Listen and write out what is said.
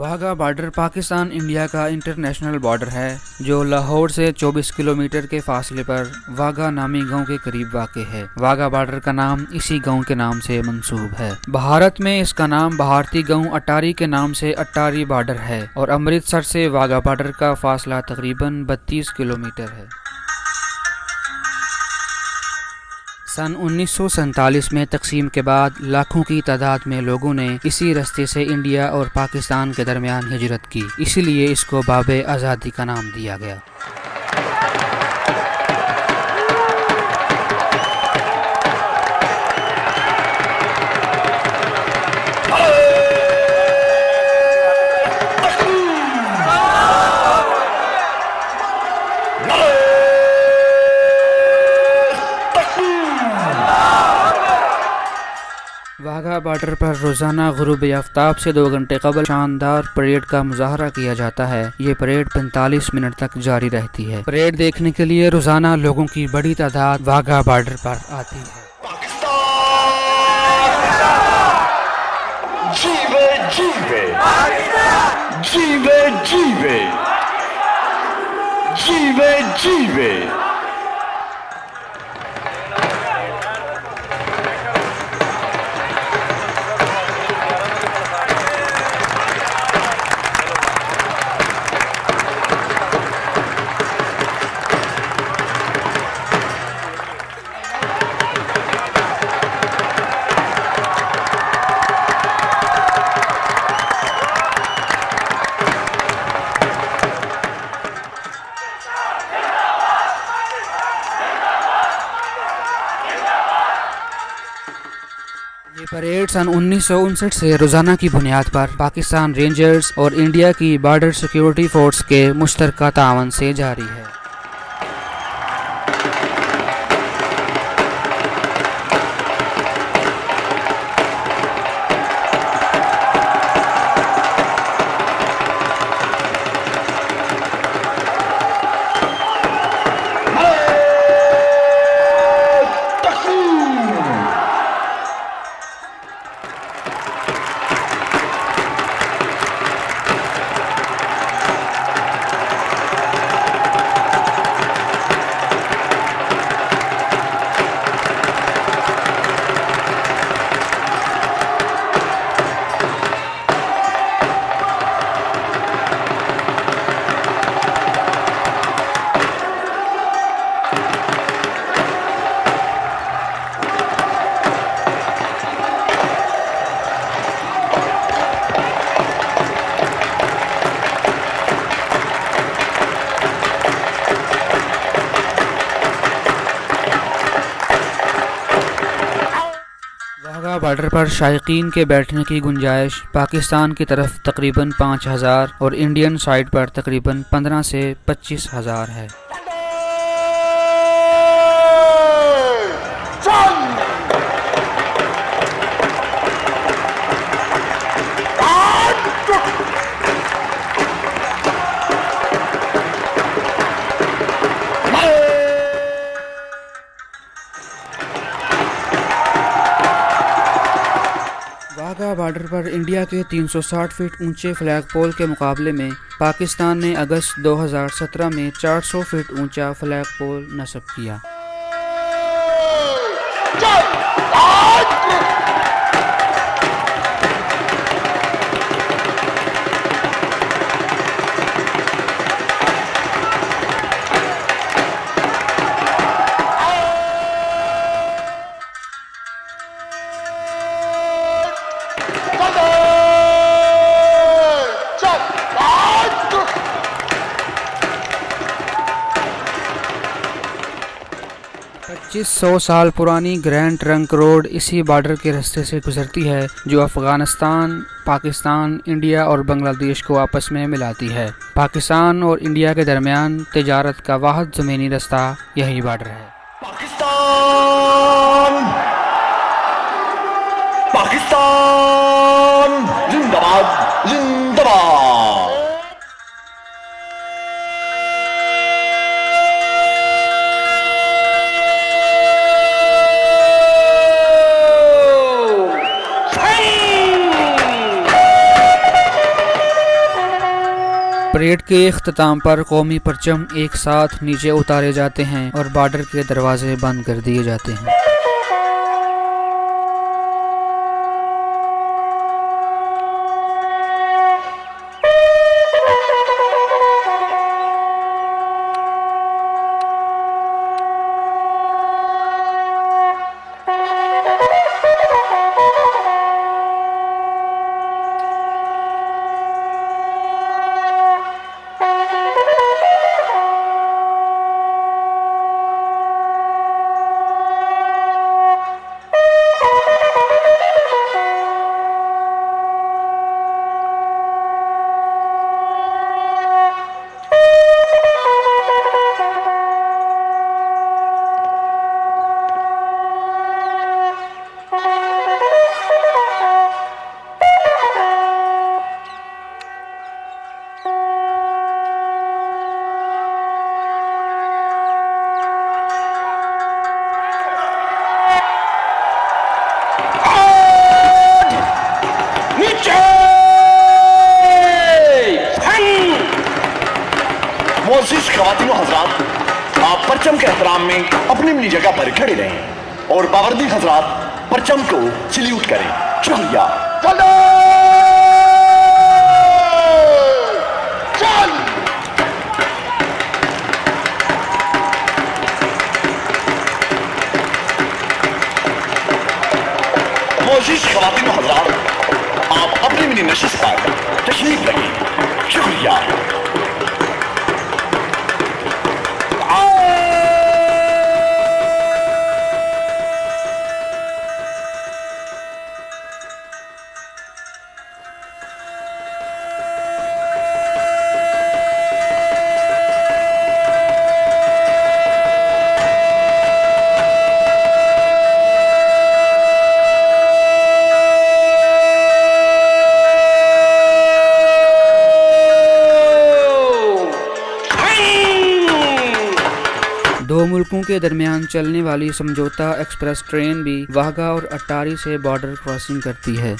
Wagah border Pakistan India का international border है जो लाहौर से 24 किलोमीटर के फासले पर वाघा नामी गांव के करीब वाक़ है। वाघा बॉर्डर का नाम इसी गांव के नाम से मंसूब है। भारत में इसका नाम भारतीय गांव अटारी के नाम से अटारी बॉर्डर है और अमृतसर से वाघा बॉर्डर का फासला तकरीबन 32 किलोमीटर है। सन 1947 में तकसीम के बाद लाखों की तादाद में लोगों ने इसी रास्ते से इंडिया और पाकिस्तान के दरमियान हिजरत की, इसलिए इसको बाबे आज़ादी का नाम दिया गया। वाघा बॉर्डर पर रोज़ाना गुरूब आफ्ताब से 2 घंटे कबल शानदार परेड का मुजाहरा किया जाता है। ये परेड 45 मिनट तक जारी रहती है। परेड देखने के लिए रोज़ाना लोगों की बड़ी तादाद वाघा बॉर्डर पर आती है। जीवे जीवे जीवे जीवे जीवे जीवे। ये परेड सन 1959 से रोज़ाना की बुनियाद पर पाकिस्तान रेंजर्स और इंडिया की बॉर्डर सिक्योरिटी फोर्स के मुश्तरका तावन से जारी है। वाघा बॉर्डर पर शायकीन के बैठने की गुंजाइश पाकिस्तान की तरफ तकरीबन 5000 और इंडियन साइड पर तकरीबन 15 से 25,000 है। वाघा बॉर्डर पर इंडिया के 360 फीट ऊंचे फ्लैग पोल के मुकाबले में पाकिस्तान ने अगस्त 2017 में 400 फीट ऊंचा फ्लैग पोल नस्ब किया। पच्चीस 100 साल पुरानी ग्रैंड ट्रंक रोड इसी बॉर्डर के रास्ते से गुजरती है जो अफगानिस्तान, पाकिस्तान, इंडिया और बांग्लादेश को आपस में मिलाती है। पाकिस्तान और इंडिया के दरमियान तिजारत का वाहिद ज़मीनी रास्ता यही बॉर्डर है। पाकिस्तान पाकिस्तान जिंदाबाद जिंदाबाद। परेड के इख्तिताम पर कौमी परचम एक साथ नीचे उतारे जाते हैं और बॉर्डर के दरवाजे बंद कर दिए जाते हैं। मोअज़्ज़िज़ ख़वातीन व हज़रात, आप परचम के एहतराम में अपनी अपनी जगह पर खड़े रहें और बावर्दी हज़रात परचम को सल्यूट करें। शुक्रिया। चलो चल। मोअज़्ज़िज़ ख़वातीन व हज़रात, आप अपनी अपनी नशिस्त पर तशरीफ रखें। शुक्रिया। दो मुल्कों के दरमियान चलने वाली समझौता एक्सप्रेस ट्रेन भी वाघा और अटारी से बॉर्डर क्रॉसिंग करती है।